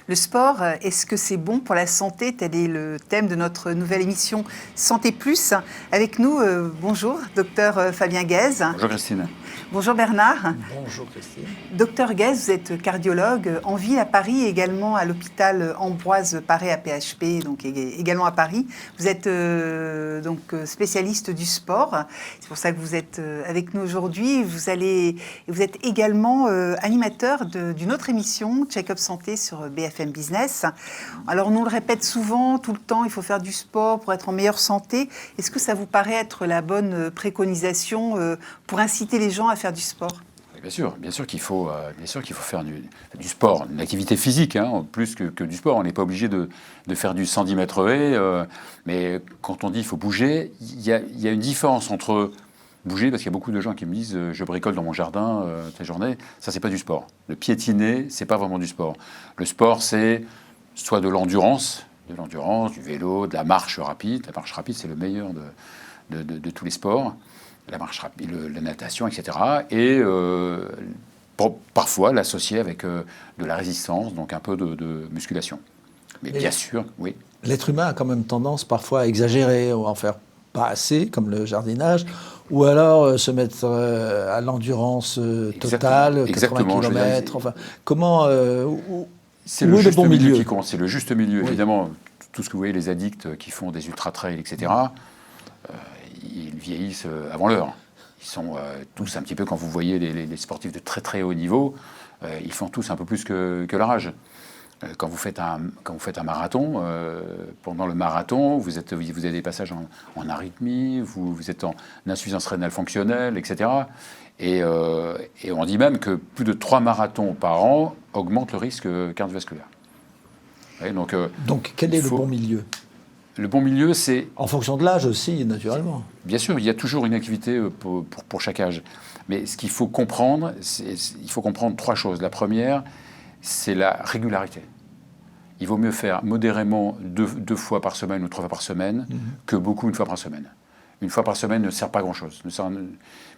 Le sport, est-ce que c'est bon pour la santé? Tel est le thème de notre nouvelle émission Santé Plus. Avec nous, bonjour, docteur Fabien Guèze. Bonjour Christine. Bonjour Bernard. Bonjour Christine. Docteur Guèze, vous êtes cardiologue en ville à Paris, également à l'hôpital Ambroise Paré à PHP, donc également à Paris. Vous êtes donc spécialiste du sport. C'est pour ça que vous êtes avec nous aujourd'hui. Vous êtes également animateur d'une autre émission, Check-up Santé sur BFM Business. Alors on nous le répète souvent, tout le temps, il faut faire du sport pour être en meilleure santé. Est-ce que ça vous paraît être la bonne préconisation pour inciter les gens à faire du sport? Bien sûr qu'il faut faire du sport, une activité physique, plus que du sport. On n'est pas obligé de faire du 110 mètres haies, mais quand on dit qu'il faut bouger, il y a une différence entre bouger, parce qu'il y a beaucoup de gens qui me disent je bricole dans mon jardin toute la journée. Ça, c'est pas du sport. Le piétiner, c'est pas vraiment du sport. Le sport, c'est soit de l'endurance, du vélo, de la marche rapide. La marche rapide, c'est le meilleur de tous les sports. La marche rapide, la natation, etc. Et parfois l'associer avec de la résistance, donc un peu de musculation. Mais bien sûr, oui. L'être humain a quand même tendance parfois à exagérer ou à en faire pas assez, comme le jardinage, ou alors se mettre à l'endurance totale, 80 km. Enfin, comment c'est le juste milieu qui compte. C'est le juste milieu. Oui. Évidemment, tout ce que vous voyez, les addicts qui font des ultra-trails, etc., ils vieillissent avant l'heure. Ils sont tous un petit peu, quand vous voyez les sportifs de très très haut niveau, ils font tous un peu plus que leur âge. Quand vous faites un marathon, pendant le marathon, vous avez des passages en arythmie, vous êtes en insuffisance rénale fonctionnelle, etc. Et on dit même que plus de 3 marathons par an augmentent le risque cardiovasculaire. Ouais, donc quel est le bon milieu ? Le bon milieu, c'est... En fonction de l'âge aussi, naturellement. Bien sûr, il y a toujours une activité pour chaque âge. Mais ce qu'il faut comprendre, il faut comprendre 3 choses. La première, c'est la régularité. Il vaut mieux faire modérément 2 fois par semaine ou 3 fois par semaine que beaucoup 1 fois par semaine. 1 fois par semaine ne sert pas à grand-chose.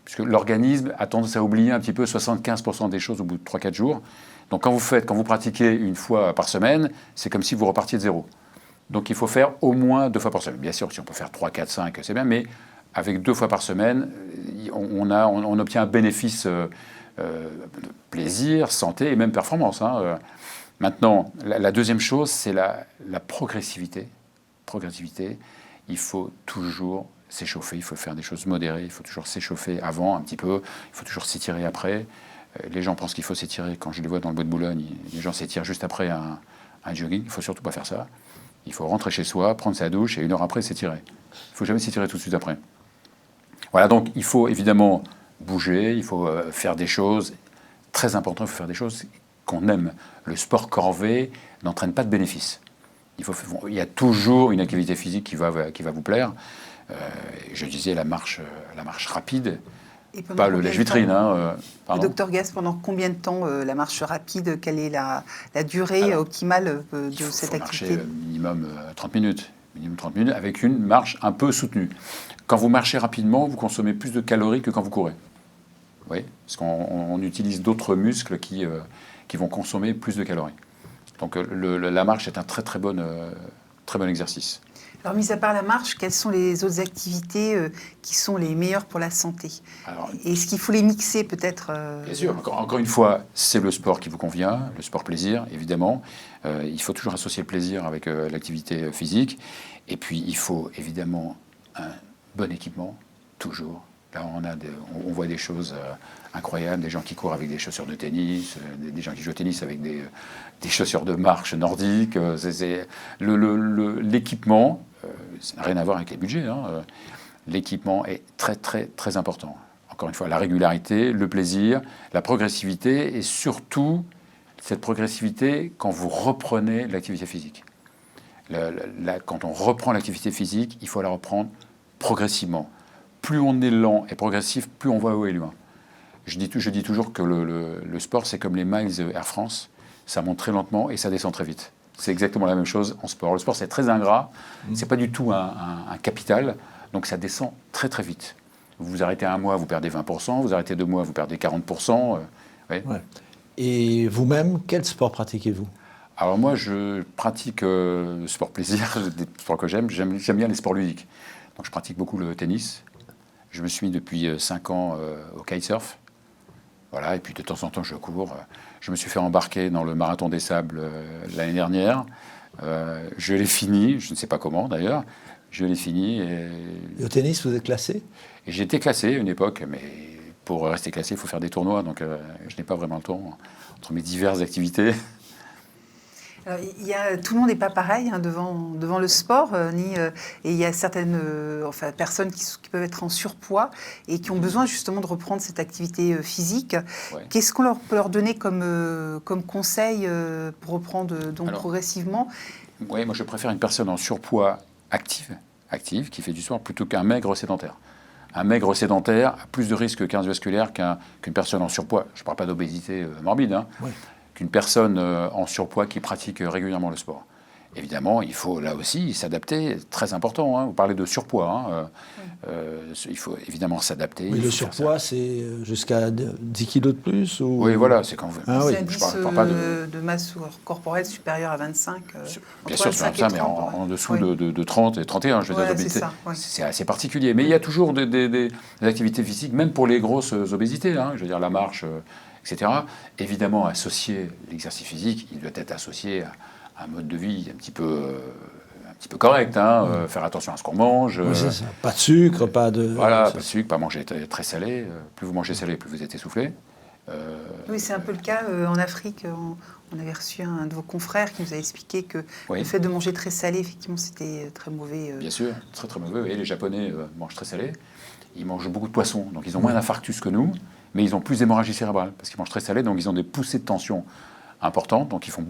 Puisque l'organisme a tendance à oublier un petit peu 75% des choses au bout de 3-4 jours. Donc quand vous pratiquez 1 fois par semaine, c'est comme si vous repartiez de zéro. Donc il faut faire au moins 2 fois par semaine. Bien sûr, si on peut faire 3, 4, 5, c'est bien, mais avec 2 fois par semaine, on obtient un bénéfice plaisir, santé et même performance. Maintenant, la deuxième chose, c'est la progressivité. Il faut toujours s'échauffer, il faut faire des choses modérées, il faut toujours s'échauffer avant un petit peu, il faut toujours s'étirer après. Les gens pensent qu'il faut s'étirer, quand je les vois dans le Bois de Boulogne, les gens s'étirent juste après un jogging, il ne faut surtout pas faire ça. Il faut rentrer chez soi, prendre sa douche et 1 heure après s'étirer. Il ne faut jamais s'étirer tout de suite après. Voilà, donc il faut évidemment bouger, il faut faire des choses, très important, il faut faire des choses qu'on aime. Le sport corvée n'entraîne pas de bénéfices. Il y a toujours une activité physique qui va vous plaire. Je disais la marche rapide, pas la vitrine. Le docteur Guèze, pendant combien de temps la marche rapide? Quelle est la durée optimale de cette activité? Il faut marcher minimum 30 minutes. Minimum 30 minutes avec une marche un peu soutenue. Quand vous marchez rapidement, vous consommez plus de calories que quand vous courez. Oui, parce qu'on utilise d'autres muscles qui vont consommer plus de calories. Donc la marche est un très très bon exercice. Alors, mis à part la marche, quelles sont les autres activités qui sont les meilleures pour la santé? Est-ce qu'il faut les mixer peut-être Bien sûr. Encore une fois, c'est le sport qui vous convient, le sport plaisir, évidemment. Il faut toujours associer le plaisir avec l'activité physique. Et puis, il faut évidemment un bon équipement, toujours. Là, on voit des choses incroyables, des gens qui courent avec des chaussures de tennis, des gens qui jouent au tennis avec des chaussures de marche nordiques. L'équipement, ça n'a rien à voir avec les budgets. L'équipement est très, très, très important. Encore une fois, la régularité, le plaisir, la progressivité et surtout cette progressivité quand vous reprenez l'activité physique. Quand on reprend l'activité physique, il faut la reprendre progressivement. Plus on est lent et progressif, plus on va haut et loin. Je dis toujours que le sport, c'est comme les miles Air France. Ça monte très lentement et ça descend très vite. C'est exactement la même chose en sport. Le sport, c'est très ingrat. C'est pas du tout un capital. Donc ça descend très très vite. Vous arrêtez 1 mois, vous perdez 20%. Vous arrêtez 2 mois, vous perdez 40%. Ouais. Ouais. Et vous-même, quel sport pratiquez-vous ? Alors moi, je pratique le sport plaisir, des sports que j'aime bien les sports ludiques. Donc je pratique beaucoup le tennis. Je me suis mis depuis 5 ans au kitesurf. Voilà, et puis de temps en temps, je cours. Je me suis fait embarquer dans le marathon des sables l'année dernière. Je l'ai fini, je ne sais pas comment d'ailleurs. Je l'ai fini. Et au tennis, vous êtes classé? Et j'ai été classé à une époque, mais pour rester classé, il faut faire des tournois. Donc je n'ai pas vraiment le temps entre mes diverses activités. Alors, tout le monde n'est pas pareil devant le sport, et il y a certaines personnes qui peuvent être en surpoids et qui ont besoin justement de reprendre cette activité physique. Ouais. Qu'est-ce qu'on peut leur donner comme conseil pour reprendre progressivement? Oui, moi je préfère une personne en surpoids active qui fait du sport plutôt qu'un maigre sédentaire. Un maigre sédentaire a plus de risques cardiovasculaires qu'une personne en surpoids. Je ne parle pas d'obésité morbide, hein. Ouais. Qu'une personne en surpoids qui pratique régulièrement le sport. Évidemment, il faut là aussi s'adapter, très important. Hein. Vous parlez de surpoids. Il faut évidemment s'adapter. Oui, le surpoids, c'est jusqu'à 10 kilos de plus ou... Oui, voilà, c'est quand vous... C'est un 10 de masse corporelle supérieure à 25. Bien sûr, c'est ça, mais en dessous de 30 et 31, je veux dire, c'est assez particulier. Mais il y a toujours des activités physiques, même pour les grosses obésités, hein, je veux dire la marche, etc. Évidemment, associer l'exercice physique, il doit être associé à un mode de vie un petit peu correct, hein, faire attention à ce qu'on mange. Oui, c'est ça. Pas de sucre, pas de... Voilà, pas de sucre, pas manger très salé. Plus vous mangez salé, plus vous êtes essoufflé. Oui, c'est un peu le cas en Afrique. On avait reçu un de vos confrères qui nous a expliqué que le fait de manger très salé, effectivement, c'était très mauvais. Bien sûr, très très mauvais. Et les Japonais mangent très salé. Ils mangent beaucoup de poissons, donc ils ont moins d'infarctus que nous, mais ils ont plus d'hémorragie cérébrale parce qu'ils mangent très salé, donc ils ont des poussées de tension importantes, donc ils vont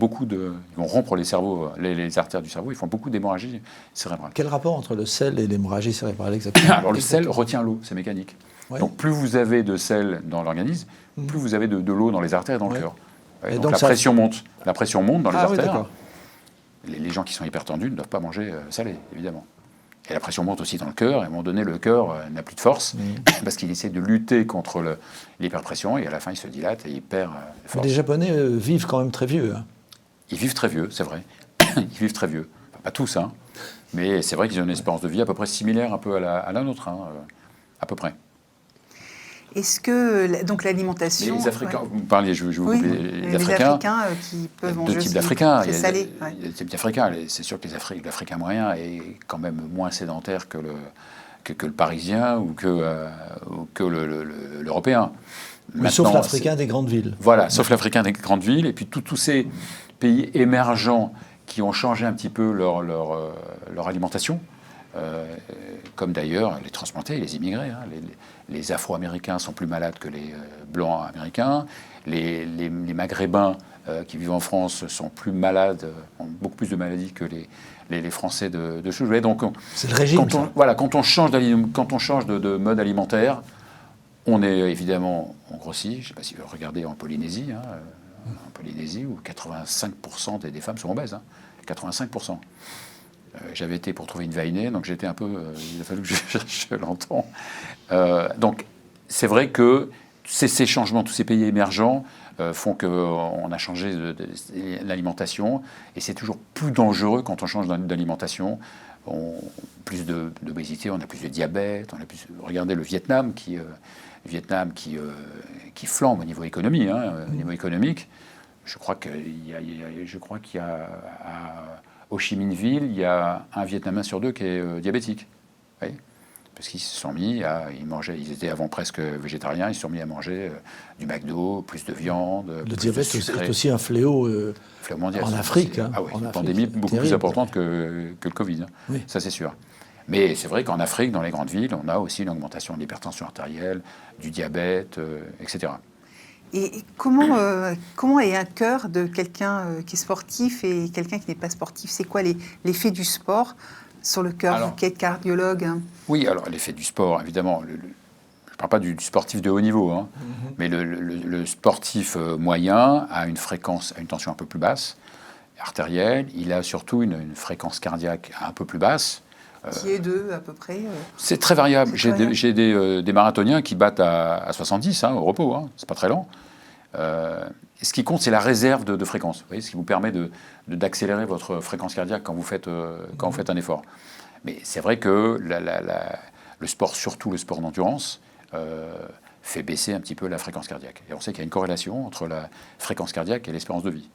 rompre les artères du cerveau, ils font beaucoup d'hémorragie cérébrale. Quel rapport entre le sel et l'hémorragie cérébrale exactement? Alors le sel retient l'eau, c'est mécanique. Ouais. Donc plus vous avez de sel dans l'organisme, plus vous avez de l'eau dans les artères et dans le cœur. Ouais, donc la pression monte. La pression monte dans les artères. Oui, les gens qui sont hypertendus ne doivent pas manger salé, évidemment. Et la pression monte aussi dans le cœur, et à un moment donné, le cœur n'a plus de force, parce qu'il essaie de lutter contre l'hyperpression, et à la fin, il se dilate et il perd force. Les Japonais vivent quand même très vieux. Hein. Ils vivent très vieux, c'est vrai. Ils vivent très vieux. Enfin, pas tous, hein. Mais c'est vrai qu'ils ont une espérance de vie à peu près similaire un peu à la nôtre, hein, à peu près. Est-ce que donc l'alimentation... Les Africains, vous me parliez, je vous couper, les Africains qui peuvent manger deux types d'Africains. Il y a des types d'Africains. C'est sûr que l'Africain moyen est quand même moins sédentaire que le Parisien ou que l'Européen. Sauf l'Africain des grandes villes. Voilà, sauf l'Africain des grandes villes. Et puis tous ces pays émergents qui ont changé un petit peu leur alimentation. Comme d'ailleurs les transplantés et les immigrés. Hein. Les Afro-Américains sont plus malades que les Blancs américains. Les Maghrébins qui vivent en France sont plus malades, ont beaucoup plus de maladies que les Français de souche. Donc, c'est le régime. Quand on change de mode alimentaire, on est évidemment, on grossit. Je ne sais pas si vous regardez en Polynésie, hein, en Polynésie où 85% des femmes sont obèses. Hein, 85%. J'avais été pour trouver une vainée, donc j'étais un peu... il a fallu que je cherche longtemps. Donc, c'est vrai que ces changements, tous ces pays émergents font qu'on a changé l'alimentation, et c'est toujours plus dangereux quand on change d'alimentation. Plus d'obésité, on a plus de diabète, on a plus... Regardez le Vietnam qui flambe au niveau économie, hein, au niveau économique. Je crois qu'il y a Ho Chi Minh Ville, il y a un Vietnamien sur deux qui est diabétique. Oui. Parce qu'ils se sont mis ils étaient avant presque végétariens, ils se sont mis à manger du McDo, plus de viande. Le diabète est aussi un fléau mondial, en Afrique. Hein, une pandémie beaucoup plus importante que le Covid. Hein. Oui. Ça, c'est sûr. Mais c'est vrai qu'en Afrique, dans les grandes villes, on a aussi une augmentation de l'hypertension artérielle, du diabète, etc. Et comment est un cœur de quelqu'un qui est sportif et quelqu'un qui n'est pas sportif? C'est quoi l'effet du sport sur le cœur, vous qui êtes cardiologue? Oui, alors l'effet du sport, évidemment, je ne parle pas du sportif de haut niveau, hein, mais le sportif moyen a une tension un peu plus basse, artérielle. Il a surtout une fréquence cardiaque un peu plus basse. Qui est de, à peu près C'est très variable. J'ai des marathoniens qui battent à 70 au repos, hein, c'est pas très lent. ce qui compte, c'est la réserve de fréquence. Vous voyez, ce qui vous permet d'accélérer votre fréquence cardiaque quand vous faites un effort. Mais c'est vrai que le sport, surtout le sport d'endurance, fait baisser un petit peu la fréquence cardiaque. Et on sait qu'il y a une corrélation entre la fréquence cardiaque et l'espérance de vie.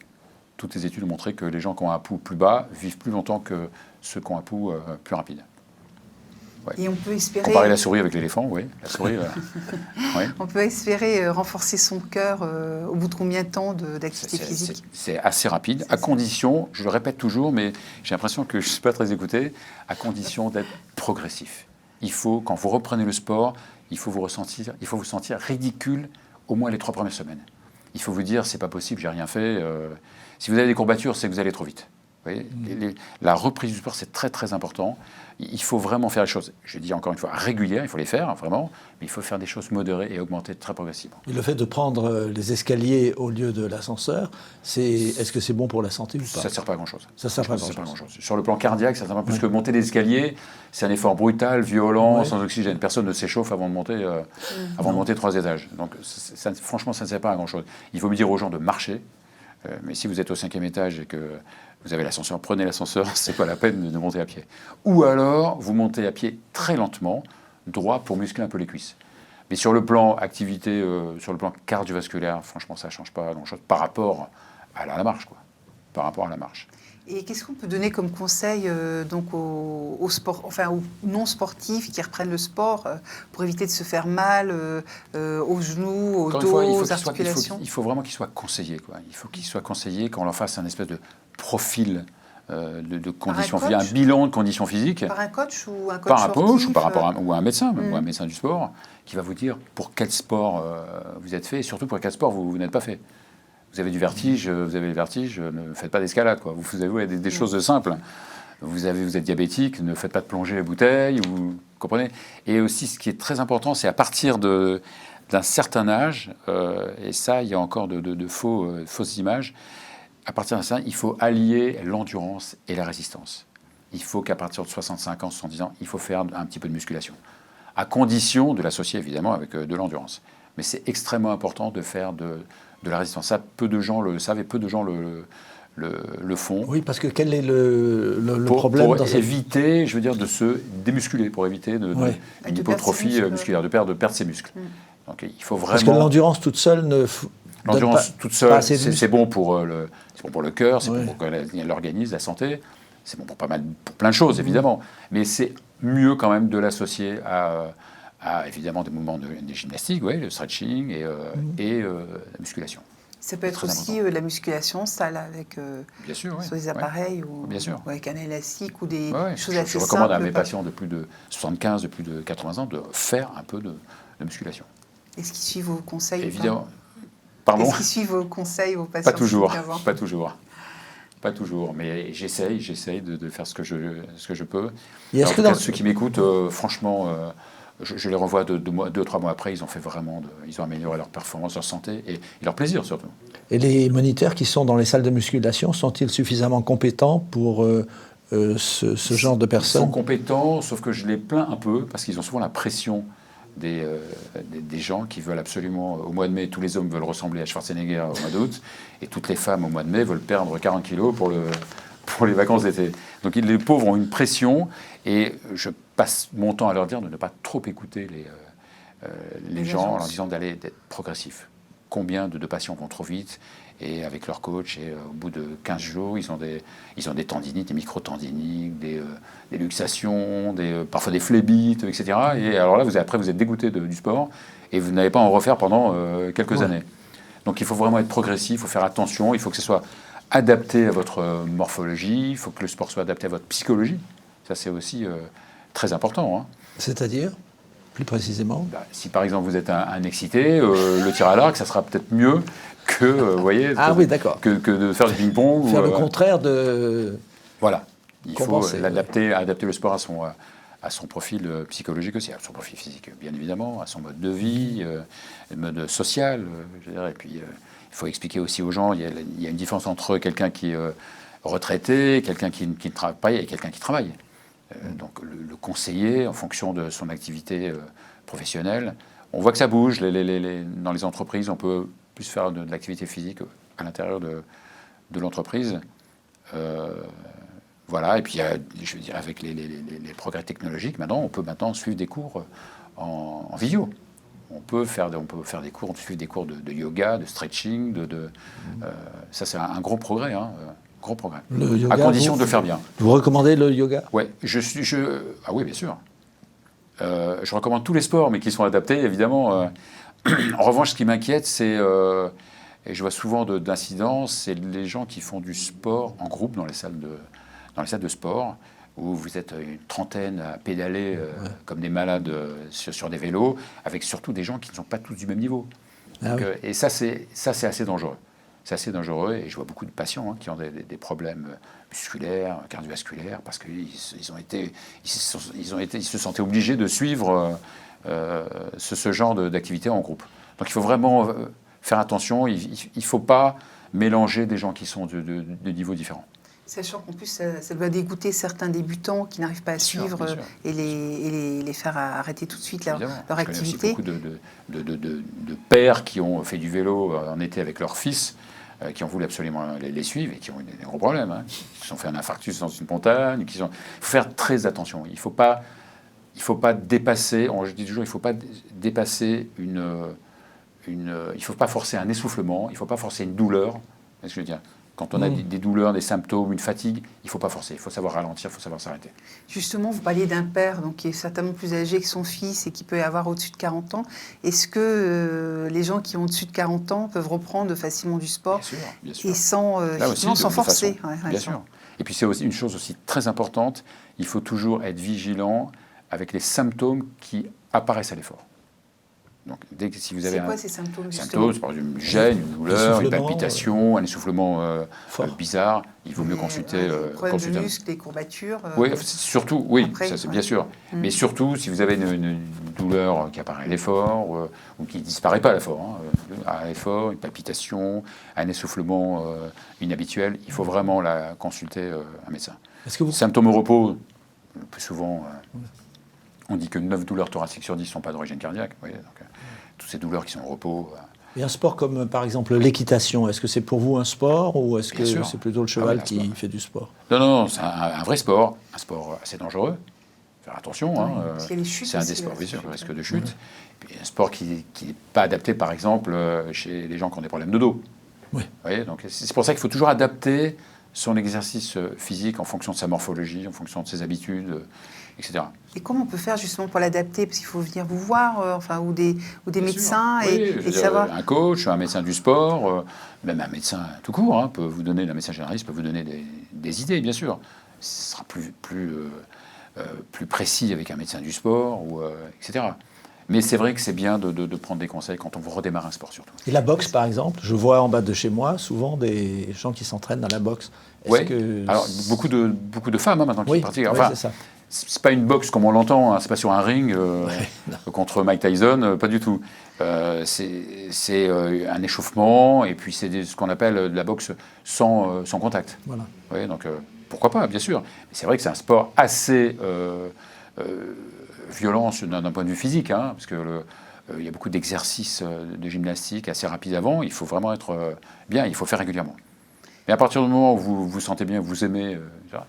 Toutes les études ont montré que les gens qui ont un pouls plus bas vivent plus longtemps que ceux qui ont un pouls plus rapide. Ouais. Et on peut espérer... Comparer la souris avec l'éléphant, oui. La souris, oui. On peut espérer renforcer son cœur au bout de combien de temps d'activité physique? C'est assez rapide, à condition, je le répète toujours, mais j'ai l'impression que je ne suis pas très écouté, à condition d'être progressif. Il faut, quand vous reprenez le sport, il faut vous sentir ridicule au moins les 3 premières semaines. Il faut vous dire, c'est pas possible, j'ai rien fait. Si vous avez des courbatures, c'est que vous allez trop vite. Vous voyez, la reprise du sport, c'est très très important. Il faut vraiment faire les choses, je dis encore une fois, régulières, il faut les faire, vraiment, mais il faut faire des choses modérées et augmenter très progressivement. Et le fait de prendre les escaliers au lieu de l'ascenseur, est-ce que c'est bon pour la santé ou pas? Ça ne sert pas à grand-chose. Ça ne sert pas à grand-chose. Sur le plan cardiaque, ça ne sert pas, parce que monter des escaliers, c'est un effort brutal, violent, sans oxygène. Personne ne s'échauffe avant de monter 3 étages. Donc franchement, ça ne sert pas à grand-chose. Il faut me dire aux gens de marcher, mais si vous êtes au 5e étage et que vous avez l'ascenseur, prenez l'ascenseur, c'est pas la peine de monter à pied. Ou alors, vous montez à pied très lentement, droit pour muscler un peu les cuisses. Mais sur le plan activité, sur le plan cardiovasculaire, franchement, ça ne change pas grand-chose par rapport à la marche, quoi. Par rapport à la marche. Et qu'est-ce qu'on peut donner comme conseil donc aux non-sportifs qui reprennent le sport pour éviter de se faire mal aux genoux, au dos, aux articulations? Il faut vraiment qu'ils soient conseillés, quoi. Il faut qu'ils soient conseillés, qu'on leur fasse un espèce de profil de conditions physiques, un bilan de conditions physiques. Par un coach ou un coach par un coach sportif, ou par rapport ou un médecin, ou un médecin du sport, qui va vous dire pour quel sport vous êtes fait et surtout pour quel sport vous n'êtes pas fait. Vous avez du vertige, vous avez le vertige, ne faites pas d'escalade, quoi. Vous avez des choses simples. Vous êtes diabétique, ne faites pas de plongée à bouteille, vous comprenez. Et aussi, ce qui est très important, c'est à partir d'un certain âge, et ça, il y a encore de fausses images. À partir d'un certain âge, il faut allier l'endurance et la résistance. Il faut qu'à partir de 65 ans, 70 ans, il faut faire un petit peu de musculation, à condition de l'associer évidemment avec de l'endurance. Mais c'est extrêmement important de faire de la résistance. Ça, peu de gens le savent et peu de gens le font. Oui, parce que quel est le problème pour éviter, je veux dire, de se démusculer, pour éviter une hypotrophie musculaire, de perdre ses muscles. Donc il faut vraiment... Parce que l'endurance toute seule L'endurance toute seule, c'est bon pour le cœur, c'est bon pour l'organisme, la santé, c'est bon pour plein de choses, évidemment. Mais c'est mieux quand même de l'associer à évidemment des mouvements de gymnastique, le stretching et la musculation. Ça peut être aussi la musculation, salle avec sur des appareils ou avec un élastique ou des choses assez simples. Je recommande à mes patients de plus de 75, de plus de 80 ans de faire un peu de musculation. Est-ce qu'ils suivent vos conseils? Évidemment. Pardon? Est-ce qu'ils suivent vos conseils, vos patients? Pas toujours, mais j'essaye de faire ce que je peux. Et est-ce que ceux qui m'écoutent, franchement, je les revois 2-3 mois après, ils ont amélioré leur performance, leur santé et leur plaisir surtout. Et les moniteurs qui sont dans les salles de musculation sont-ils suffisamment compétents pour ce genre de personnes? Ils sont compétents, sauf que je les plains un peu parce qu'ils ont souvent la pression des gens qui veulent absolument, au mois de mai, tous les hommes veulent ressembler à Schwarzenegger au mois d'août, et toutes les femmes au mois de mai veulent perdre 40 kilos pour les vacances d'été. Donc les pauvres ont une pression, et je passe mon temps à leur dire de ne pas trop écouter les gens en leur disant d'être progressif. Combien de patients vont trop vite et avec leur coach, et au bout de 15 jours, ils ont des tendinites, des micro-tendinites, des luxations, parfois des phlébites, etc. Et alors là, après, vous êtes dégoûté du sport et vous n'allez pas en refaire pendant quelques années. Donc il faut vraiment être progressif, il faut faire attention, il faut que ce soit adapté à votre morphologie, il faut que le sport soit adapté à votre psychologie. Ça, c'est aussi très important. Hein. C'est-à-dire, plus précisément, si par exemple vous êtes un excité, le tir à l'arc, ça sera peut-être mieux que, que de faire du ping-pong. Faire le contraire de... Voilà. Il faut adapter le sport à son profil psychologique aussi, à son profil physique, bien évidemment, à son mode de vie, le mode social, je dirais. Et puis, il faut expliquer aussi aux gens, il y a une différence entre quelqu'un qui est retraité, quelqu'un qui ne travaille pas et quelqu'un qui travaille. Donc, le conseiller, en fonction de son activité professionnelle, on voit que ça bouge. Dans les entreprises, on peut plus faire de l'activité physique à l'intérieur de l'entreprise. Voilà, et puis je veux dire, avec les progrès technologiques, maintenant, on peut suivre des cours en visio. On peut faire des cours, suivre des cours de yoga, de stretching, ça c'est un gros progrès, hein, gros progrès. Le yoga, à condition de le faire bien. Vous recommandez le yoga? Ouais, ah oui, bien sûr. Je recommande tous les sports, mais qui sont adaptés, évidemment. En revanche, ce qui m'inquiète, c'est, et je vois souvent d'incidents, c'est les gens qui font du sport en groupe dans les salles de sport, où vous êtes une trentaine à pédaler comme des malades sur des vélos, avec surtout des gens qui ne sont pas tous du même niveau. Donc, et ça, c'est assez dangereux. C'est assez dangereux, et je vois beaucoup de patients qui ont des problèmes musculaires, cardiovasculaires, parce qu'ils se sentaient obligés de suivre ce genre d'activité en groupe. Donc il faut vraiment faire attention, il ne faut pas mélanger des gens qui sont de niveaux différents. Sachant qu'en plus, ça doit dégoûter certains débutants qui n'arrivent pas à suivre et les faire arrêter tout de suite leur activité. Il y a beaucoup de pères qui ont fait du vélo en été avec leur fils, qui ont voulu absolument les suivre et qui ont eu des gros problèmes. Hein. Ils se sont fait un infarctus dans une montagne. Il faut faire très attention. Il ne faut pas dépasser, je dis toujours, il ne faut pas dépasser il ne faut pas forcer un essoufflement, il ne faut pas forcer une douleur. Est-ce que je veux dire ? Quand on a des douleurs, des symptômes, une fatigue, il ne faut pas forcer, il faut savoir ralentir, il faut savoir s'arrêter. Justement, vous parliez d'un père donc, qui est certainement plus âgé que son fils et qui peut avoir au-dessus de 40 ans. Est-ce que les gens qui ont au-dessus de 40 ans peuvent reprendre facilement du sport bien sûr. Et sans forcer Bien sûr. Et puis c'est aussi une chose aussi très importante, il faut toujours être vigilant avec les symptômes qui apparaissent à l'effort. Donc, si vous avez quoi ces symptômes c'est par exemple une gêne, une douleur, une palpitation, un essoufflement bizarre, il vaut mieux consulter. Problèmes de muscles, des courbatures. Oui, surtout, ça c'est bien sûr. Mais surtout, si vous avez une douleur qui apparaît à l'effort ou qui ne disparaît pas à l'effort, à l'effort, une palpitation, un essoufflement inhabituel, il faut vraiment consulter un médecin. Symptômes au repos, le plus souvent. On dit que 9 douleurs thoraciques sur 10 ne sont pas d'origine cardiaque. Vous voyez, donc, toutes ces douleurs qui sont au repos. Et un sport comme, par exemple, l'équitation, est-ce que c'est pour vous un sport ou est-ce que c'est plutôt le cheval qui fait du sport? Non, c'est un vrai sport, un sport assez dangereux. Faire attention. C'est un des sports, bien sûr, le risque de chute. Et puis, un sport qui n'est pas adapté, par exemple, chez les gens qui ont des problèmes de dos. Oui. Vous voyez, donc, c'est pour ça qu'il faut toujours adapter son exercice physique en fonction de sa morphologie, en fonction de ses habitudes, etc. Et comment on peut faire justement pour l'adapter? Parce qu'il faut venir vous voir, ou des médecins et savoir. Un coach, un médecin du sport, même un médecin tout court, peut vous donner, un médecin généraliste peut vous donner des idées, bien sûr. Ce sera plus précis avec un médecin du sport, etc. Mais c'est vrai que c'est bien de prendre des conseils quand on redémarre un sport, surtout. Et la boxe, par exemple, je vois en bas de chez moi souvent des gens qui s'entraînent dans la boxe. Alors beaucoup de femmes maintenant qui pratiquent. Enfin, c'est ça. C'est pas une boxe comme on l'entend, c'est pas sur un ring contre Mike Tyson, pas du tout. C'est un échauffement et puis c'est ce qu'on appelle de la boxe sans contact. Voilà. Oui, donc pourquoi pas, bien sûr. Mais c'est vrai que c'est un sport assez violent d'un point de vue physique, parce que il y a beaucoup d'exercices de gymnastique assez rapides avant. Il faut vraiment être bien, il faut faire régulièrement. Mais à partir du moment où vous vous sentez bien, vous aimez,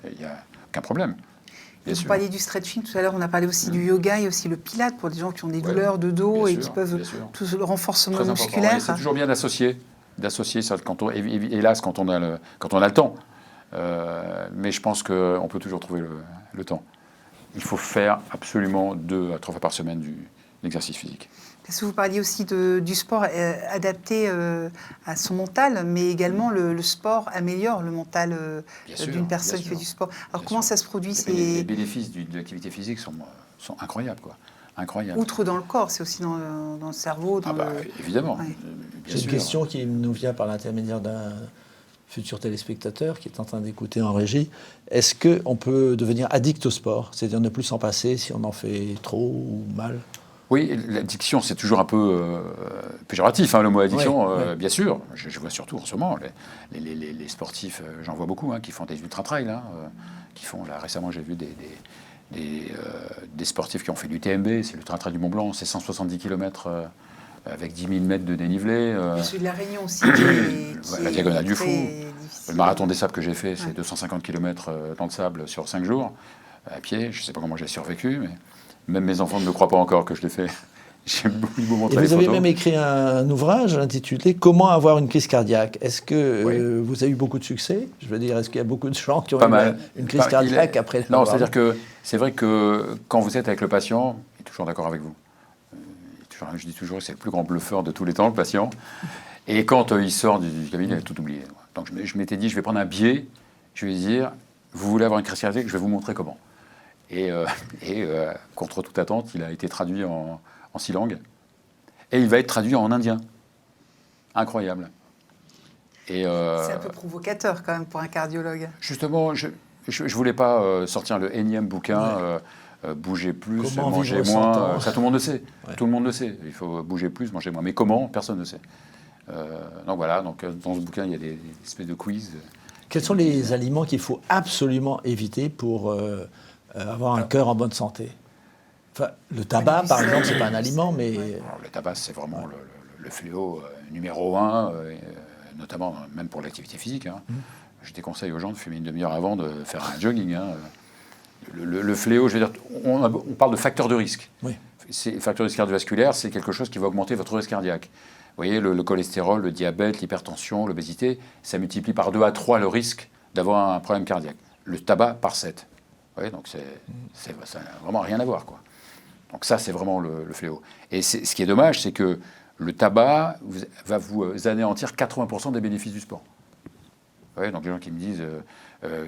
il n'y a aucun problème. Vous parliez du stretching tout à l'heure, on a parlé aussi du yoga et aussi le pilate pour des gens qui ont des douleurs de dos et qui peuvent tout le renforcement musculaire. C'est toujours bien d'associer ça hélas quand on a le temps. Mais je pense qu'on peut toujours trouver le temps. Il faut faire absolument 2 à 3 fois par semaine d'exercice physique. Parce que vous parliez aussi du sport adapté à son mental, mais également le sport améliore le mental d'une personne qui fait du sport. Alors comment ça se produit Les bénéfices de l'activité physique sont incroyables, quoi. Incroyable. Outre dans le corps, c'est aussi dans le cerveau. Évidemment. Ouais. J'ai une question qui nous vient par l'intermédiaire d'un futur téléspectateur qui est en train d'écouter en régie. Est-ce qu'on peut devenir addict au sport? C'est-à-dire ne plus s'en passer si on en fait trop ou mal? Oui, l'addiction, c'est toujours un peu péjoratif, le mot addiction, bien sûr. Je vois surtout en ce moment les sportifs, j'en vois beaucoup, qui font des ultra-trails, qui font, là, récemment, j'ai vu des sportifs qui ont fait du TMB, c'est l'ultra-trail du Mont-Blanc, c'est 170 km avec 10 000 mètres de dénivelé. Celui de la Réunion aussi, qui la est diagonale du Fou. difficile. Le marathon des sables que j'ai fait, c'est 250 km dans le sable sur 5 jours, à pied. Je ne sais pas comment j'ai survécu, mais même mes enfants ne me croient pas encore que je l'ai fait. J'ai beaucoup montré les photos. Vous avez même écrit un ouvrage intitulé « Comment avoir une crise cardiaque ». Est-ce que vous avez eu beaucoup de succès? Je veux dire, est-ce qu'il y a beaucoup de gens qui ont eu une crise cardiaque après? Non, c'est-à-dire que c'est vrai que quand vous êtes avec le patient, il est toujours d'accord avec vous. Je dis toujours que c'est le plus grand bluffeur de tous les temps, le patient. Et quand il sort du cabinet, il a tout oublié. Donc je m'étais dit, je vais prendre un biais, je vais dire, vous voulez avoir une crise cardiaque, je vais vous montrer comment. Et contre toute attente, il a été traduit en 6 langues. Et il va être traduit en indien. Incroyable. C'est un peu provocateur quand même pour un cardiologue. Justement, je ne voulais pas sortir le énième bouquin, bouger plus, comment manger moins. Ça, tout le monde le sait. Ouais. Tout le monde le sait. Il faut bouger plus, manger moins. Mais comment? Personne ne sait. Donc voilà, dans ce bouquin, il y a des espèces de quiz. Quels sont les aliments qu'il faut absolument éviter pour avoir un cœur en bonne santé? Enfin, le tabac, par exemple, c'est pas un aliment, mais... Alors, le tabac, c'est vraiment le fléau numéro 1, notamment même pour l'activité physique. Hein. Je déconseille aux gens de fumer une demi-heure avant de faire un jogging. Hein. Le fléau, je veux dire, on parle de facteurs de risque. Oui. Facteurs de risque cardiovasculaire, c'est quelque chose qui va augmenter votre risque cardiaque. Vous voyez, le cholestérol, le diabète, l'hypertension, l'obésité, ça multiplie par 2 à 3 le risque d'avoir un problème cardiaque. Le tabac par 7. Vous voyez, donc ça n'a vraiment rien à voir, quoi. Donc ça, c'est vraiment le fléau. Et ce qui est dommage, c'est que le tabac va vous anéantir 80% des bénéfices du sport. Vous voyez, donc les gens qui me disent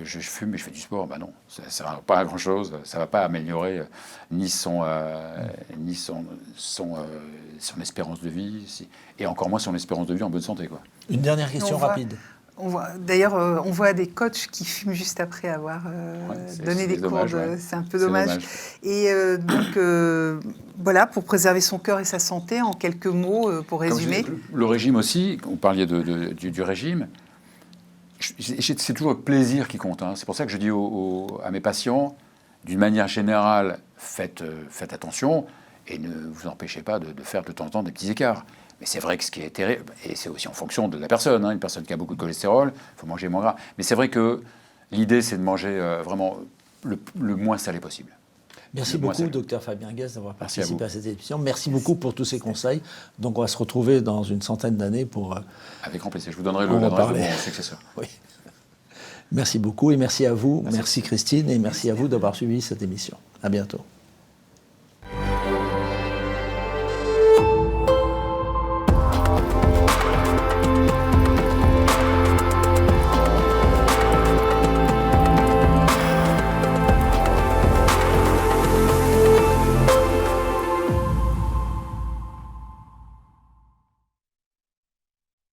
je fume mais je fais du sport, ben non, ça ne sert pas à grand-chose. Ça ne va pas améliorer ni son espérance de vie, et encore moins son espérance de vie en bonne santé, quoi. Une dernière question rapide. D'ailleurs, on voit des coachs qui fument juste après avoir donné des cours. C'est un peu dommage. Et donc, voilà, pour préserver son cœur et sa santé, en quelques mots, pour résumer. Le régime aussi, vous parliez du régime, c'est toujours le plaisir qui compte. Hein. C'est pour ça que je dis à mes patients, d'une manière générale, faites attention et ne vous empêchez pas de faire de temps en temps des petits écarts. Mais c'est vrai que ce qui est terrible, et c'est aussi en fonction de la personne, hein, une personne qui a beaucoup de cholestérol, il faut manger moins gras. Mais c'est vrai que l'idée, c'est de manger vraiment le moins salé possible. Merci beaucoup, docteur Fabien Guès, d'avoir participé à cette émission. Merci beaucoup pour tous ces conseils. Donc, on va se retrouver dans une centaine d'années pour... Avec grand plaisir. Je vous donnerai l'adresse de mon successeur. Oui. Merci beaucoup et merci à vous. Merci Christine et merci à vous d'avoir suivi cette émission. À bientôt.